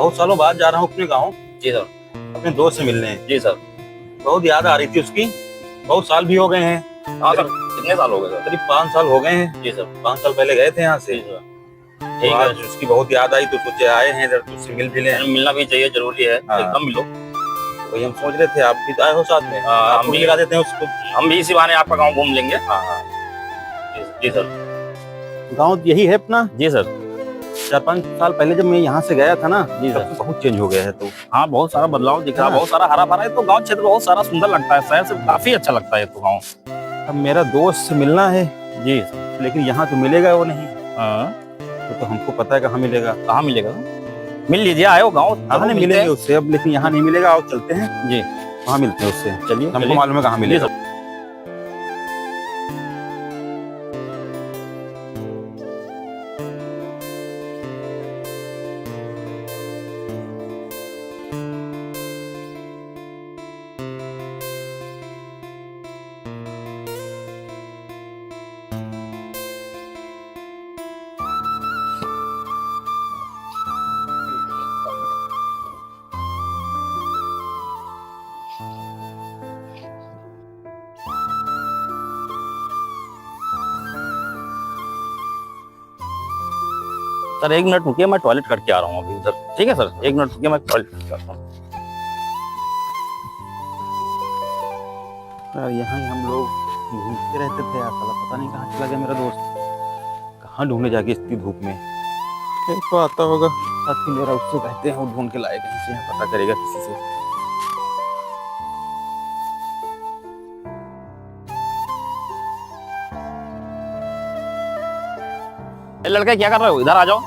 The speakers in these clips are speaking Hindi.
बहुत सालों बाद जा रहा हूँ अपने गाँव जी सर। अपने दोस्त से मिलने। जी सर। बहुत याद आ रही थी उसकी। बहुत साल भी हो गए हैं। हाँ सर, कितने साल हो गए सर? करीब 5 साल हो गए हैं। जी सर। 5 साल पहले गए थे यहाँ से। जी सर। तो ठीक आज है। उसकी बहुत याद आई तो सोचे आए हैं इधर तो उससे मिल भी लें। मिलना भी चाहिए, जरूरी है। हाँ। एकदम मिलो। वही हम सोच रहे थे आप भी आए हो साथ में। हम आपको भी भी मिला देते हैं उसको। हम भी इसी बहाने आपका गांव घूम लेंगे। हाँ हाँ। जी सर। गाँव यही है अपना। जी सर। 4-5 साल पहले जब मैं यहाँ से गया था ना जी तब सर। तो बहुत चेंज हो गया है। तो हाँ, बहुत सारा बदलाव दिख रहा है, हाँ। बहुत सारा हरा भरा है। तो गांव क्षेत्र बहुत सारा सुंदर लगता है, शहर से काफी अच्छा लगता है तो गांव। अब मेरा दोस्त से मिलना है जी। लेकिन यहाँ तो मिलेगा वो नहीं। हाँ। तो हमको पता है कहाँ मिलेगा। कहाँ मिलेगा? मिल लीजिए, आए हो गाँव। हाँ नहीं मिलेंगे उससे अब, लेकिन यहाँ नहीं मिलेगा। आओ चलते हैं। जी। वहाँ मिलते हैं उससे। चलिए, हमको चलिए। मालूम है कहाँ मिलेगा। सर 1 मिनट रुकिए, मैं टॉयलेट करके आ रहा हूँ अभी उधर। ठीक है सर, 1 मिनट रुकिए, मैं टॉयलेट करके आता हूँ। यार यहाँ ही हम लोग घूमते रहते थे। यार साला पता नहीं कहाँ चला गया मेरा दोस्त। कहाँ ढूंढने जाके इतनी धूप में। एक तो आता होगा साथी मेरा, उससे कहते हैं वो ढूंढ के लाए कहीं से, यहाँ पता करेगा किसी से। ए लड़के, क्या कर रहे हो? इधर आ जाओ।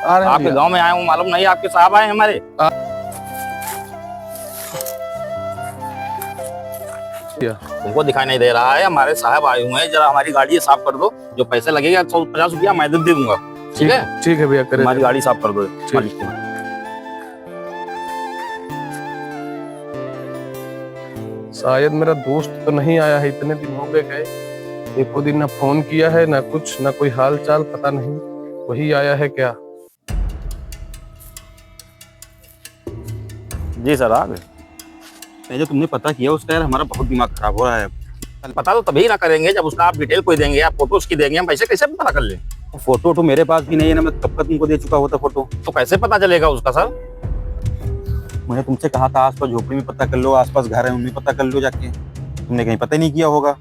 आपके गांव में आया हूँ, मालूम नहीं आपके साहब आए हमारे। तुमको दिखाई नहीं दे रहा है? हमारे साहब आए हुए हैं, जरा हमारी गाड़ी साफ कर दो। जो पैसे लगेगा 150 रुपया मैं दे दूंगा। ठीक है? ठीक है भैया, करे हमारी गाड़ी साफ कर दो। शायद मेरा दोस्त तो नहीं आया है, इतने दिन हो गए। एको दिन ना फोन किया है, ना कुछ, ना कोई हाल चाल, पता नहीं वही आया है क्या। जी सर, आ गए। जो तुमने पता किया उसका, यार हमारा बहुत दिमाग खराब हो रहा है। पता तो तभी ना करेंगे जब उसका आप डिटेल कोई देंगे, आप फोटो उसकी देंगे। हम पैसे कैसे पता कर लें? फोटो तो मेरे पास भी नहीं है ना, मैं कब का तुमको दे चुका होता फोटो। तो कैसे पता चलेगा उसका सर? मैंने तुमसे कहा था आसपास झोपड़ी में पता कर लो, आसपास घर है उनमें पता कर लो जाके। तुमने कहीं पता ही नहीं किया होगा।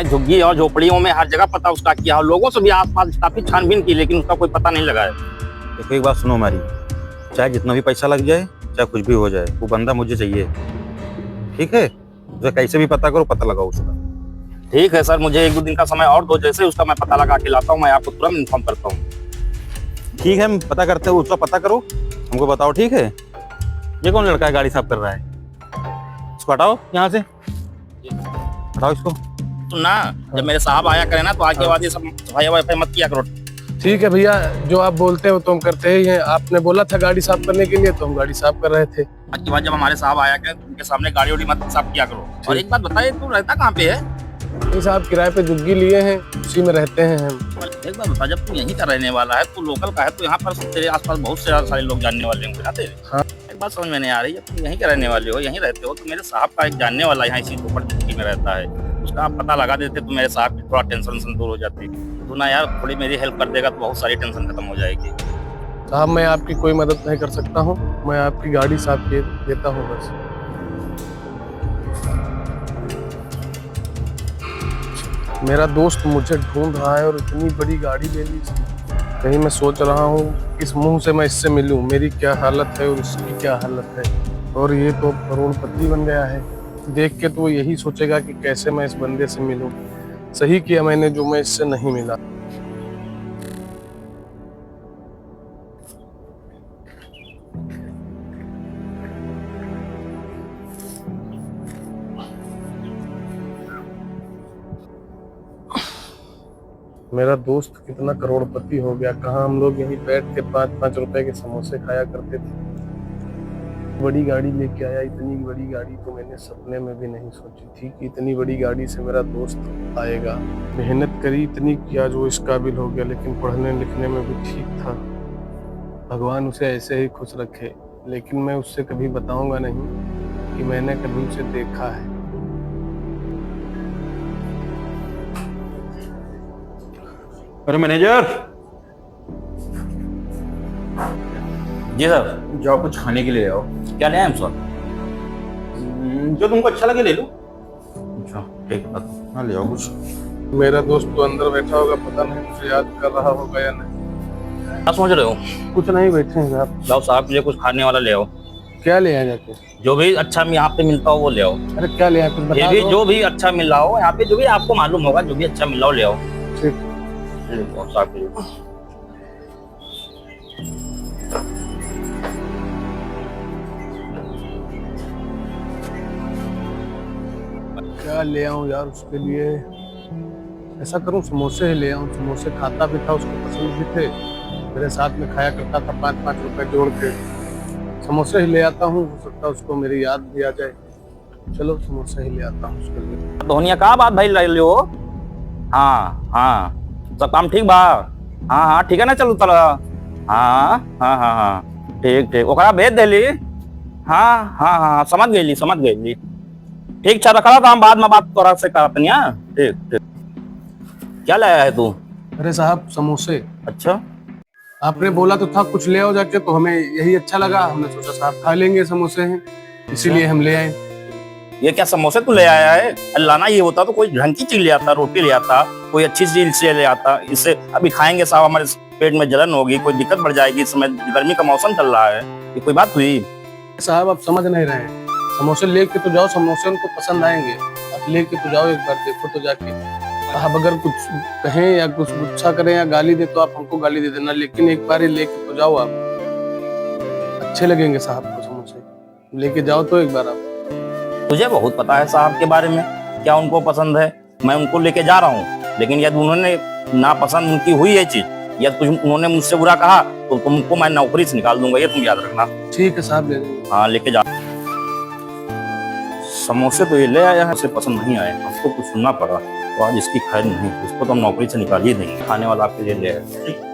झुग्गी और झोपड़ियों में हर जगह पता उसका किया, और लोगों से भी आसपास काफी छानबीन की, लेकिन उसका कोई पता नहीं लगा है। देखो एक बात सुनो हमारी, चाहे जितना भी पैसा लग जाए, चाहे कुछ भी हो जाए, वो बंदा मुझे चाहिए। ठीक है? तो कैसे भी पता करो, पता लगाओ उसका। ठीक है सर, मुझे 1-2 दिन का समय और दो, जैसे उसका मैं पता लगा के लाता हूँ मैं आपको तुरंत इन्फॉर्म करता हूँ। ठीक है, हम पता करते हैं, उसका पता करो, हमको बताओ। ठीक है? ये कौन लड़का है गाड़ी साफ कर रहा है? इसको हटाओ यहाँ से, हटाओ इसको। तो ना, जब मेरे साहब आया करे ना तो आज के बाद ये सब सफाई वफाई मत किया करो। ठीक है भैया, जो आप बोलते हो तो हम करते ही हैं। आपने बोला था गाड़ी साफ करने के लिए, तो हम गाड़ी साफ कर रहे थे। आज के बाद जब हमारे साहब आया करे तो उनके सामने गाड़ी उड़ी मत साफ किया करो। और एक बात बताइए, तू रहता कहाँ पे है? नहीं साहब, किराए पे जुग्गी लिए हैं, उसी में रहते हैं हम। एक बात बता, जब तू यहीं का रहने वाला है, तू लोकल का है, तो यहाँ पर तेरे आसपास बहुत से सारे लोग जानने वाले होंगे ना तेरे। हाँ। एक बात समझ में नहीं आ रही है, तुम यहीं के रहने वाले हो, यहीं रहते हो, तो मेरे साहब का एक जानने वाला यहाँ इसी झोपड़ी में रहता है, उसका आप पता लगा देते तो मेरे साहब की थोड़ा टेंशन दूर हो जाती। तो ना यार, थोड़ी मेरी हेल्प कर देगा तो बहुत सारी टेंशन खत्म हो जाएगी। साहब मैं आपकी कोई मदद नहीं कर सकता हूँ, मैं आपकी गाड़ी साफ किए देता हूँ बस। मेरा दोस्त मुझे ढूंढ रहा है और इतनी बड़ी गाड़ी ले ली। कहीं मैं सोच रहा हूँ किस मुंह से मैं इससे मिलूं, मेरी क्या हालत है और इसकी क्या हालत है। और ये तो करोड़पति बन गया है, देख के तो यही सोचेगा कि कैसे मैं इस बंदे से मिलूं। सही किया मैंने जो मैं इससे नहीं मिला। मेरा दोस्त कितना करोड़पति हो गया। कहाँ हम लोग यहीं बैठ के 5-5 रुपए के समोसे खाया करते थे। बड़ी गाड़ी लेके आया। इतनी बड़ी गाड़ी तो मैंने सपने में भी नहीं सोची थी कि इतनी बड़ी गाड़ी से मेरा दोस्त आएगा। मेहनत करी इतनी किया जो इस काबिल हो गया, लेकिन पढ़ने लिखने में भी ठीक था। भगवान उसे ऐसे ही खुश रखे। लेकिन मैं उससे कभी बताऊंगा नहीं कि मैंने कभी उसे देखा है। अरे मैनेजर, जी सर। जाओ कुछ खाने के लिए आओ। क्या ले आए हम सर? जो तुमको अच्छा लगे ले लो। अच्छा ठीक है। हाँ ले आओ कुछ। मेरा दोस्त तो अंदर बैठा होगा, पता नहीं मुझे याद कर रहा होगा या नहीं। क्या सोच रहे हो? कुछ नहीं, बैठे हैं साहब। लाओ साहब, मुझे कुछ खाने वाला ले आओ। क्या ले आए जाके? जो भी अच्छा यहाँ पे मिलता हो वो ले आओ। अरे क्या ले आए, कुछ ये बता भी दो। जो भी अच्छा मिल रहा हो यहाँ पे, जो भी आपको मालूम होगा, जो भी अच्छा मिल रहा हो ले आओ। ठीक। ले आओ साहब के लिए। क्या ले आऊं यार उसके लिए? ऐसा करूं समोसे ही ले आऊं। समोसे खाता भी था, उसको पसंद भी थे, मेरे साथ में खाया करता था 5-5 रुपए जोड़ के। समोसे ही ले आता हूँ, हो सकता है उसको मेरी याद भी आ जाए। चलो समोसे ही ले आता हूँ उसके लिए। धोनिया का बात भाई ले लो। हाँ हाँ, सब काम ठीक बा? हाँ हाँ ठीक है ना, चलो चलो। हाँ हाँ हाँ हाँ ठीक ठीक, ओकरा भेज देली। हाँ हाँ हाँ समझ गई समझ गई। ठीक अच्छा रखा था, हम बाद में बात तोरा से करते हैं। हाँ ठीक ठीक। क्या लाया है तू? अरे साहब समोसे। अच्छा आपने बोला तो था कुछ ले आओ जाके, तो हमें यही अच्छा लगा, हमने सोचा साहब खा लेंगे, समोसे हैं इसीलिए हम ले आए। ये क्या समोसे तू ले आया है? लाना ये होता तो कोई ढंग की चीज ले आता, रोटी ले आता, कोई अच्छी चीज से ले आता। इससे अभी खाएंगे साहब, हमारे पेट में जलन होगी, कोई दिक्कत बढ़ जाएगी। इस समय गर्मी का मौसम चल रहा है, ये कोई बात हुई? साहब आप समझ नहीं रहे हैं, समोसे लेके तो जाओ, समोसे उनको पसंद आएंगे। आप लेके तो जाओ, एक बार देखो तो जाके। आप अगर कुछ कहें या कुछ गुस्सा करें या गाली दे तो आप हमको गाली दे देना, लेकिन एक बार ही लेके तो जाओ आप। अच्छे लगेंगे साहब को समोसे, लेके जाओ तो एक बार आप। तुझे बहुत पता है साहब के बारे में, क्या उनको पसंद है। मैं उनको लेके जा रहा हूँ, लेकिन यदि उन्होंने नापसंद उनकी हुई है चीज, या उन्होंने मुझसे बुरा कहा तो तुमको मैं नौकरी से निकाल दूंगा, ये तुम याद रखना। ठीक है साहब, ले लेंगे। हाँ लेके जा। समोसे तो ये ले आया है, उसे पसंद नहीं आए, आपको कुछ सुनना पड़ा तो आज इसकी खैर नहीं, इसको तो हम नौकरी से निकाल ही देंगे। खाने वाला आपके लिए ले आया। ठीक है।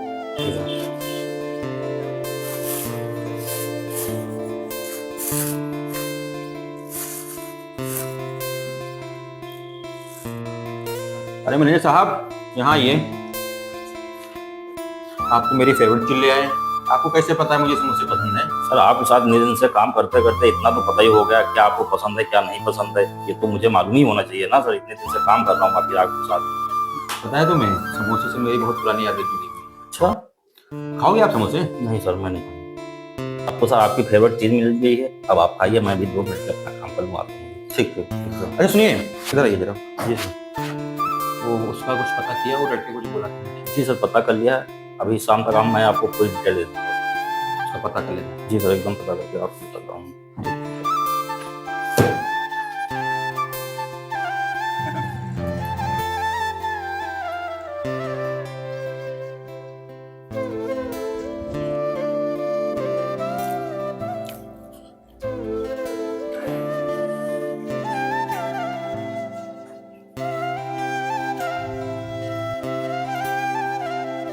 अरे मैनेजर साहब, यहाँ आइए। आप तो मेरी फेवरेट चीज ले आए। आपको कैसे पता है मुझे समोसे पसंद है? सर आपके साथ इतने दिन से काम करते करते इतना तो पता ही हो गया क्या आपको पसंद है क्या नहीं पसंद है। ये तो मुझे मालूम ही होना चाहिए ना सर, इतने दिन से काम कर रहा हूँ आपके साथ। पता है तुम्हें, समोसे से मेरी बहुत पुरानी यादें जुड़ी हुई। अच्छा खाओगे आप समोसे? नहीं सर मैं नहीं, आपको सर आपकी फेवरेट चीज मिल गई है, अब आप खाइए, मैं भी 2 मिनट में अपना काम कर लूँ। ठीक है। अच्छा सुनिए, इधर आइए जरा। जी सर। वो उसका कुछ पता किया, वो लड़के को जो बोला था? जी सर पता कर लिया है, अभी शाम तक मैं आपको पूरी डिटेल दे दूँगा। उसका पता कर लेना। जी सर एकदम पता करके आपको बता रहा हूँ।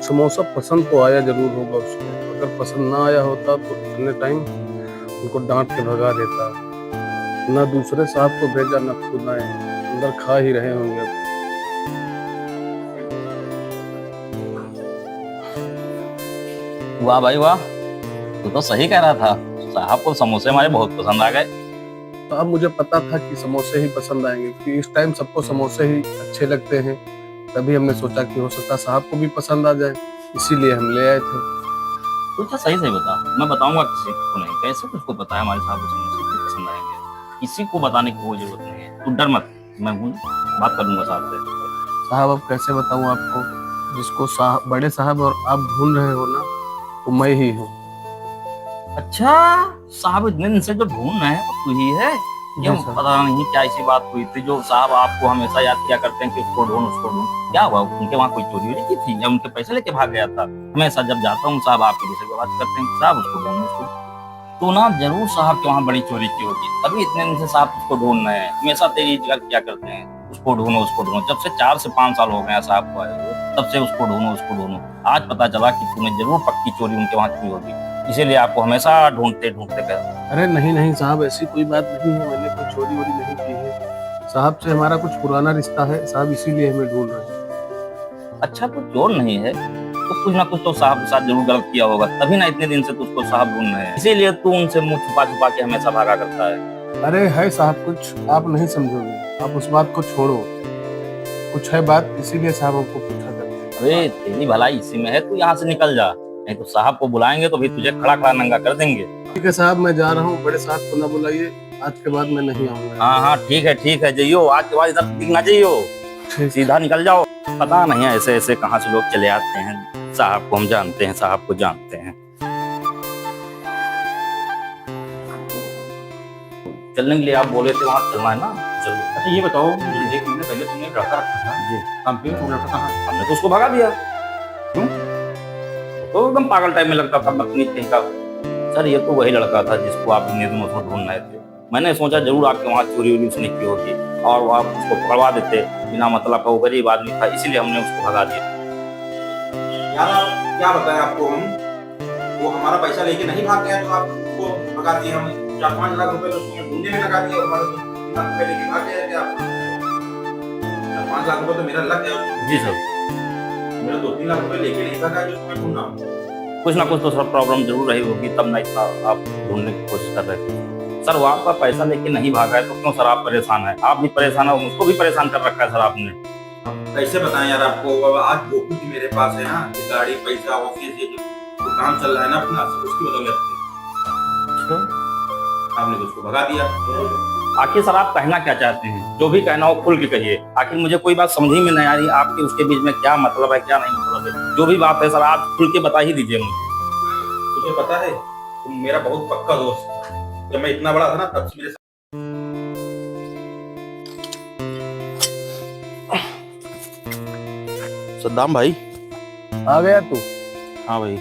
समोसा पसंद तो आया जरूर होगा उसको, अगर पसंद ना आया होता तो इतने टाइम उनको डांट के भगा देता। ना दूसरे साहब को भेजा, ना खुद आए, अंदर खा ही रहे होंगे। वाह भाई वाह, तू तो सही कह रहा था, साहब को समोसे हमारे बहुत पसंद आ गए। तो अब मुझे पता था कि समोसे ही पसंद आएंगे, कि इस टाइम सबको समोसे ही अच्छे लगते हैं, तभी हमने सोचा कि हो सकता साहब को भी पसंद आ जाए, इसीलिए हम ले आए थे। तो अच्छा सही सही बता, मैं बताऊंगा किसी को नहीं। कैसे तुझको पता है हमारे साहब को समोसे क्यों पसंद आएंगे? किसी को बताने की कोई जरूरत नहीं है, तू डर मत, मैं हूँ, बात कर लूंगा साहब से। साहब अब कैसे बताऊं आपको, जिसको साहब, बड़े साहब और आप ढूंढ रहे हो ना, वो मैं ही हूँ। अच्छा साहब इतने दिन से जो ढूंढ रहे हैं वो तू ही है? क्यों जी सर। पता नहीं क्या ऐसी बात हुई थी जो साहब आपको हमेशा याद किया करते हैं कि उसको ढूंढ उसको ढूंढ? क्या हुआ, उनके वहाँ कोई चोरी वोरी की थी या उनके पैसे लेके भाग गया था? हमेशा जब जाता हूँ साहब आपके विषय में बात करते हैं कि साहब उसको ढूंढ उसको। तो ना जरूर साहब के वहाँ बड़ी चोरी की होगी, तभी इतने दिन से साहब उसको ढूंढ रहे हैं। हमेशा तेरी जगह क्या करते हैं, उसको ढूंढो उसको ढूंढो। जब से 4 से 5 साल हो गए हैं साहब को आए हुए, तब से उसको ढूंढो उसको ढूंढो। आज पता चला कि तूने जरूर पक्की चोरी उनके वहाँ की होगी। इसीलिए आपको हमेशा ढूंढते ढूंढते गए। अरे नहीं नहीं साहब, ऐसी कोई बात नहीं है, मैंने कोई चोरी वोरी नहीं की है साहब। से हमारा कुछ पुराना रिश्ता है साहब, इसीलिए हमें ढूंढ रहे हैं। अच्छा, कुछ चोर नहीं है तो कुछ ना कुछ तो साहब के साथ जरूर गलत किया होगा, तभी ना इतने दिन से तुझको साहब ढूंढ रहे हैं। इसीलिए तू उनसे मुंह छुपा छुपा के हमेशा भागा करता है। अरे है साहब, कुछ आप नहीं समझोगे, आप उस बात को छोड़ो। कुछ है बात, इसीलिए साहब हमको पूछा करते हैं। अरे तेरी भलाई इसी में है, तू यहाँ से निकल जा, नहीं तो साहब को बुलाएंगे तो भी तुझे खड़ा खड़ा नंगा कर देंगे। ठीक है साहब, मैं जा रहा हूँ, बड़े साहब को ना बुलाइए, आज के बाद मैं नहीं आऊंगा। हाँ हाँ ठीक है जाइयो, आज के बाद इधर दिखना जाइयो, सीधा निकल जाओ। पता नहीं है ऐसे ऐसे कहाँ से लोग चले आते हैं। साहब को हम जानते हैं, साहब को जानते हैं। चलने के लिए आप बोले थे, वहाँ चलना है ना, चलो। अच्छा ये बताओ, मुझे 1 महीने पहले तुमने एक लड़का रखा था जी, काम पे, वो लड़का कहाँ है? हमने तो उसको भगा दिया। क्यों? तो एकदम पागल टाइप में लगता था, बदतमीज कहीं का। सर ये तो वही लड़का था जिसको आप इतने दिनों से ढूंढ रहे थे। मैंने सोचा जरूर आपके वहाँ चोरी वोरी उसने की होगी और आप उसको पकड़वा देते, बिना मतलब का। वो गरीब आदमी था, इसीलिए हमने उसको भगा दिया। यार आप क्या बताएं आपको हम, वो हमारा पैसा लेके नहीं भाग गया तो आप उसको भगा दिए। हम 4-5 लाख रुपए तो उसको ढूंढने में लगा दिया, हमारे तो 3 लाख रुपए लेके भाग गया। क्या 4-5 लाख रुपए तो मेरा लग गया। जी सर, मेरा 2-3 लाख रुपए लेके नहीं भागा जो मैं ढूंढ रहा हूँ। कुछ ना कुछ तो सर प्रॉब्लम जरूर रही होगी, तब ना इतना आप ढूंढने की कोशिश कर रहे थे। सर वो आपका पैसा लेके नहीं भागा है तो क्यों सर आप परेशान हैं? आप भी परेशान हो, उसको भी परेशान कर रखा है सर आपने। अब कैसे बताएं यार आपको, अब आज गोकू जी मेरे पास है ना, ये गाड़ी पैसा ऑफिस ये जो काम चल रहा है ना अपना, उसकी बदौलत से आपने तो उसको भगा दिया। आखिर सर आप कहना क्या चाहते हैं? जो भी कहना हो खुल के कहिए। आखिर मुझे कोई बात समझ ही में नहीं आ रही, आपके उसके बीच में क्या मतलब है क्या नहीं मतलब है। जो भी बात है सर आप खुल के बता ही दीजिए मुझे। तुझे पता है तुम मेरा बहुत पक्का दोस्त, जब मैं इतना बड़ा था ना तब से मेरे सद्दाम भाई। आ गया तू? हाँ भाई।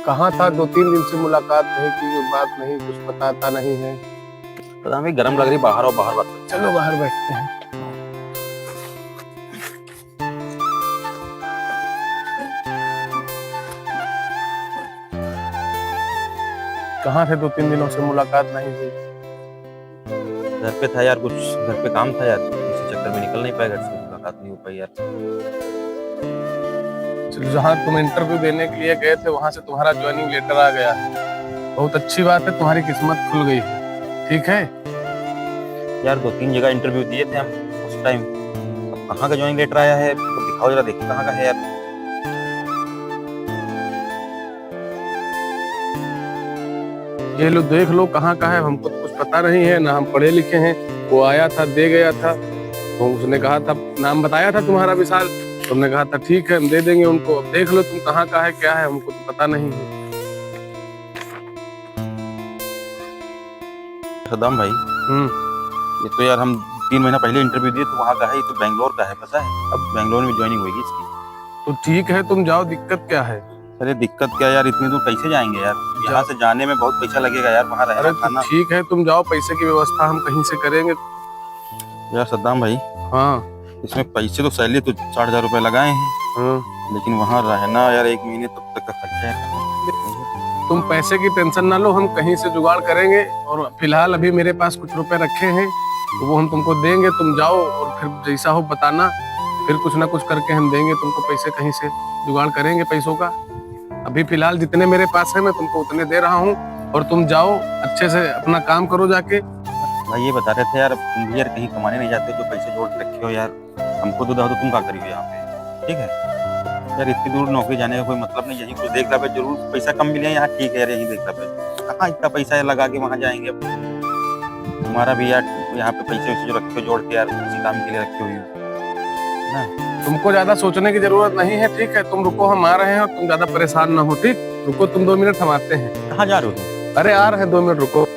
कहाँ था? 2-3 दिन से मुलाकात नहीं की, कोई बात नहीं, कुछ बताता नहीं है। पता नहीं गर्म लग रही, बाहर और बाहर बात। चलो बाहर बैठते हैं। कहाँ थे? 2-3 दिनों से मुलाकात नहीं हुई। घर पे था यार, कुछ घर पे काम था यार, इसी चक्कर में निकल नहीं पाया घर से, मुलाकात नहीं हो पाई यार। चलो, जहाँ तुम इंटरव्यू देने के लिए गए थे वहां से तुम्हारा ज्वाइनिंग लेटर आ गया। बहुत अच्छी बात है, तुम्हारी किस्मत खुल गई है। ठीक है यार 2-3 जगह इंटरव्यू दिए थे हम उस टाइम, अब कहाँ का ज्वाइनिंग लेटर आया है तो दिखाओ जरा, देखिए कहाँ का है यार। ये लो देख लो कहाँ का है, हमको तो कुछ पता नहीं है ना, हम पढ़े लिखे हैं। वो आया था, दे गया था, तो उसने कहा था, नाम बताया था तुम्हारा विशाल, तुमने कहा था ठीक है हम दे देंगे उनको। अब देख लो तुम कहाँ का है क्या है, हमको तो पता नहीं है। सद्दाम भाई, ये तो यार हम 3 महीना पहले इंटरव्यू दिए तो वहाँ का है, ये तो बैंगलोर का है पता है। अब बैंगलोर में ज्वाइनिंग होगी इसकी। तो ठीक है तुम जाओ, दिक्कत क्या है? अरे दिक्कत क्या यार, इतनी दूर कैसे जाएंगे यार, यहाँ से जाने में बहुत पैसा लगेगा यार, वहाँ रहना अरे खाना। ठीक है तुम जाओ, पैसे की व्यवस्था हम कहीं से करेंगे। यार सद्दाम भाई, हाँ इसमें पैसे तो सैलरी तो 60,000 रुपए लगाए हैं, हाँ। लेकिन वहाँ रहना यार 1 महीने तब तक का खर्चा है। तुम पैसे की टेंशन ना लो, हम कहीं से जुगाड़ करेंगे। और फिलहाल अभी मेरे पास कुछ रुपए रखे हैं तो वो हम तुमको देंगे, तुम जाओ और फिर जैसा हो बताना, फिर कुछ ना कुछ करके हम देंगे तुमको पैसे, कहीं से जुगाड़ करेंगे पैसों का। अभी फिलहाल जितने मेरे पास है मैं तुमको उतने दे रहा हूँ, और तुम जाओ अच्छे से अपना काम करो जाके। भाई ये बता रहे थे यार, तुम भी यार कहीं कमाने नहीं जाते, जो पैसे जोड़ के रखे हो यार, हमको तो दो तो तुम क्या करियो यहाँ पे, ठीक है यार। इतनी दूर नौकरी जाने का कोई मतलब नहीं, यहीं कुछ देख रहा है, जरूर पैसा कम मिले यहाँ, ठीक है यार, यहीं देख रहा है, कहाँ इतना पैसा लगा के वहाँ जाएंगे। अब तुम्हारा भी यार यहाँ पे पैसे वैसे जो रखे हो जोड़ के यार, किसी काम के लिए रखे हुए हो ना। तुमको ज्यादा सोचने की जरूरत नहीं है, ठीक है। तुम रुको, हम आ रहे हैं, और तुम ज्यादा परेशान ना हो, ठीक। रुको तुम 2 मिनट, हम आते हैं। कहाँ जा रहे हो तुम? अरे आ रहे हैं, 2 मिनट रुको।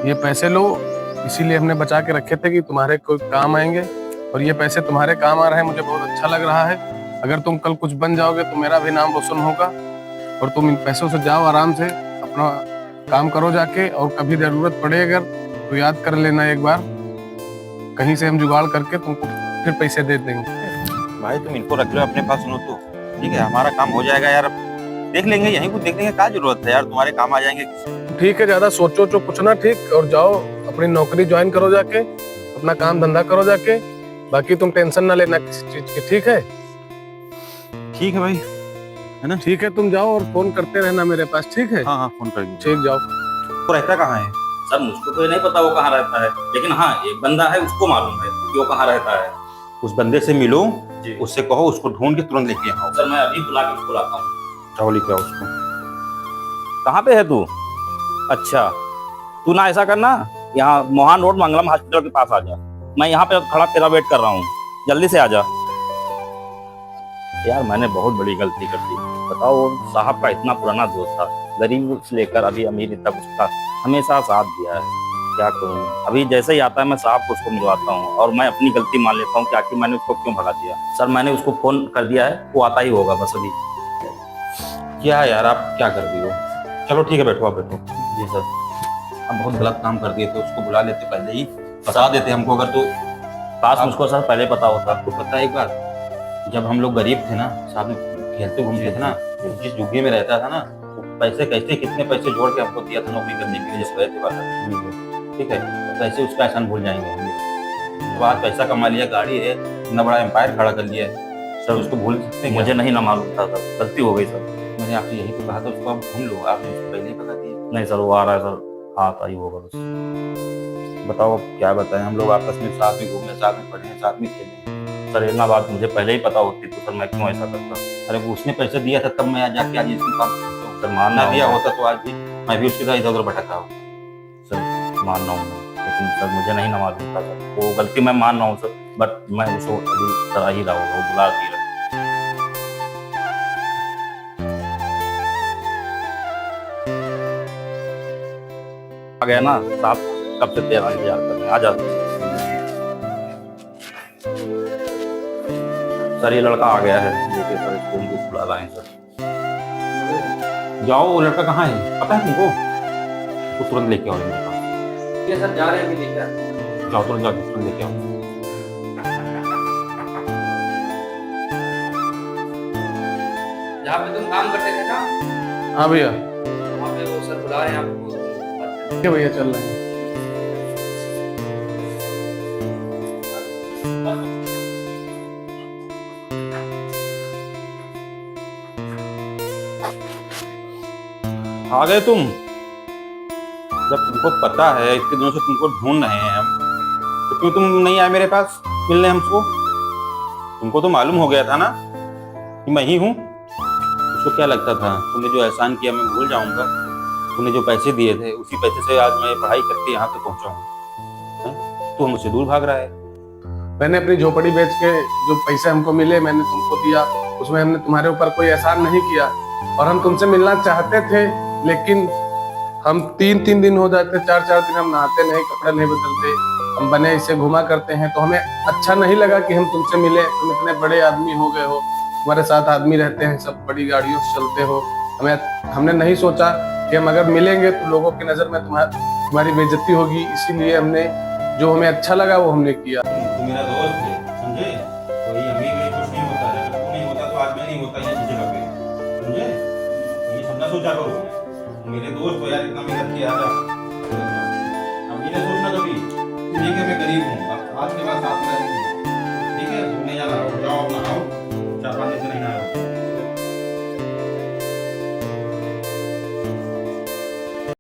ये पैसे लो, इसीलिए हमने बचा के रखे थे कि तुम्हारे कोई काम आएंगे, और ये पैसे तुम्हारे काम आ रहे हैं, मुझे बहुत अच्छा लग रहा है। अगर तुम कल कुछ बन जाओगे तो मेरा भी नाम रोशन होगा, और तुम इन पैसों से जाओ, आराम से अपना काम करो जाके, और कभी जरूरत पड़े अगर तो याद कर लेना एक बार, कहीं से हम जुगाड़ करके तुमको फिर पैसे दे देंगे। भाई तुम इनको रख लो अपने पास, सुनो तो ठीक है, हमारा काम हो जाएगा यार, देख लेंगे यहीं कुछ देख लेंगे, क्या जरूरत है यार, तुम्हारे काम आ जाएंगे। ठीक है, ज्यादा सोचो चो कुछ ना, ठीक, और जाओ अपनी नौकरी ज्वाइन करो जाके, अपना काम धंधा करो जाके, बाकी तुम टेंशन ना लेना किसी चीज की, ठीक है? ठीक है भाई, है ना? ठीक है, तुम जाओ और फोन करते रहना मेरे पास, ठीक है? हाँ हाँ फोन करेंगे। ठीक, जाओ। तो रहता कहाँ है? सर मुझको तो ये नहीं पता वो कहाँ रहता है, लेकिन हाँ एक बंदा है उसको मालूम है कि वो कहाँ रहता है। उस बंदे से मिलो, जी। उससे कहो उसको ढूंढ के तुरंत लेके आओ। सर मैं अभी बुला के उसको लाता हूँ। जाओ लेके आओ उसको। कहाँ पे है तू? अच्छा तू ना ऐसा करना, यहाँ मोहन रोड मंगलम हॉस्पिटल के पास आ जा, मैं यहाँ पे खड़ा तेरा वेट कर रहा हूँ, जल्दी से आ जा। यार मैंने बहुत बड़ी गलती कर दी, बताओ साहब का इतना पुराना दोस्त था, गरीब से लेकर अभी अमीर तक उसका हमेशा साथ दिया है, क्या करूँ। अभी जैसे ही आता है मैं साहब को उसको मिलवाता हूँ, और मैं अपनी गलती मान लेता हूँ कि आखिर मैंने उसको क्यों भगा दिया। सर मैंने उसको फोन कर दिया है, वो आता ही होगा बस अभी। क्या यार आप क्या कर रही हो? चलो ठीक है, बैठो आप बैठो। जी सर, हम बहुत गलत काम कर दिए थे, उसको बुला लेते पहले ही, बता देते हमको, अगर तो काश मुझको सर पहले पता होता। आपको पता है एक बात, जब हम लोग गरीब थे ना, साथ में खेलते घूमते थे ना, जिस झुग्गी में रहता था ना, पैसे कैसे कितने पैसे जोड़ के हमको दिया था नौकरी करने के लिए, जब गए थे बाहर, ठीक है, तो कैसे उसका एहसान भूल जाएंगे हम लोग। तो आज पैसा कमा लिया, गाड़ी है, इतना बड़ा एम्पायर खड़ा कर लिया है, सर उसको भूल सकते हैं? मुझे नहीं ना मालूम था सर, गलती हो गई सर। मैंने आपसे यही तो कहा था, उसको आप ढूंढ लो, आपने उसको पहले ही बता दिया। नहीं सर वो आ रहा है सर, आता ही होगा बस। बताओ अब क्या बताएं, हम लोग आपस में साथ में घूमे, साथ में पढ़े, साथ में खेले। सर इतना बात मुझे पहले ही पता होती तो सर मैं क्यों ऐसा करता। अरे वो उसने पैसे दिया था तब मैं आज जाके आज इसके पास सर मानना ना दिया होगा। होता तो आज भी मैं भी उसके साथ इधर उधर भटका होता। सर मानना हूँ, लेकिन सर मुझे नहीं ना मालूम था सर, वो गलती मैं मान रहा हूँ सर, बट मैं उसको अभी सर ही रहा होगा, वो बुला दिया। आ गया ना साहब, कब से तेरा इंतजार कर रहे हैं, आ जा। सर ये लड़का आ गया है, देखिए सर इसको उनको बुला लाए सर। जाओ, वो लड़का कहाँ है पता है तुमको? वो तुरंत लेके आओ मेरे पास। ये सर जा रहे हैं अभी लेकर। जाओ तुरंत जाके तुरंत लेके आओ। जहाँ पे तुम काम करते थे ना, हाँ भैया, वहाँ पे वो सर बुला रहे हैं आपको। ठीक है भैया, चल रहे हैं। आ गए तुम? जब तुमको पता है इतने दिनों से तुमको ढूंढ रहे हैं हम, तो क्यों तुम नहीं आए मेरे पास मिलने हमको? तुमको तो मालूम हो गया था ना कि मैं ही हूँ। उसको क्या लगता था तुमने जो एहसान किया मैं भूल जाऊंगा? तुमने जो पैसे दिए थे उसी पैसे से आज मैं पढ़ाई करके यहाँ तक पहुँचा हूँ, तो मुझसे दूर भाग रहा है। मैंने अपनी झोपड़ी बेच के जो पैसे हमको मिले मैंने तुमको दिया, उसमें हमने तुम्हारे ऊपर कोई एहसान नहीं किया, और हम तुमसे मिलना चाहते थे, लेकिन हम 3-3 दिन हो जाते, 4-4 दिन हम नहाते नहीं, कपड़े नहीं बदलते, हम बने इसे घुमा करते हैं, तो हमें अच्छा नहीं लगा कि हम तुमसे मिले। तुम इतने बड़े आदमी हो गए हो, तुम्हारे साथ आदमी रहते हैं, सब बड़ी गाड़ियों से चलते हो, हमने नहीं सोचा कि हम अगर मिलेंगे तो लोगों की नजर में तुम्हारी बेइज्जती होगी, इसीलिए हमने जो हमें अच्छा लगा वो हमने किया। तो मेरा दोस्त है, समझे? कोई अमीर नहीं कुछ नहीं होता है, अगर तू नहीं होता तो आज मैं नहीं होता ये जगह पे, समझे? तो ये समझना सोचा करो, मेरे दोस्त हो यार, इतना मेहनत किया था, अब ये नहीं सोचना कभी ठीक है मैं गरीब हूँ, अब आज के बाद साथ में रहेंगे, ठीक है? तुम नहीं जाना, जाओ अपना आओ।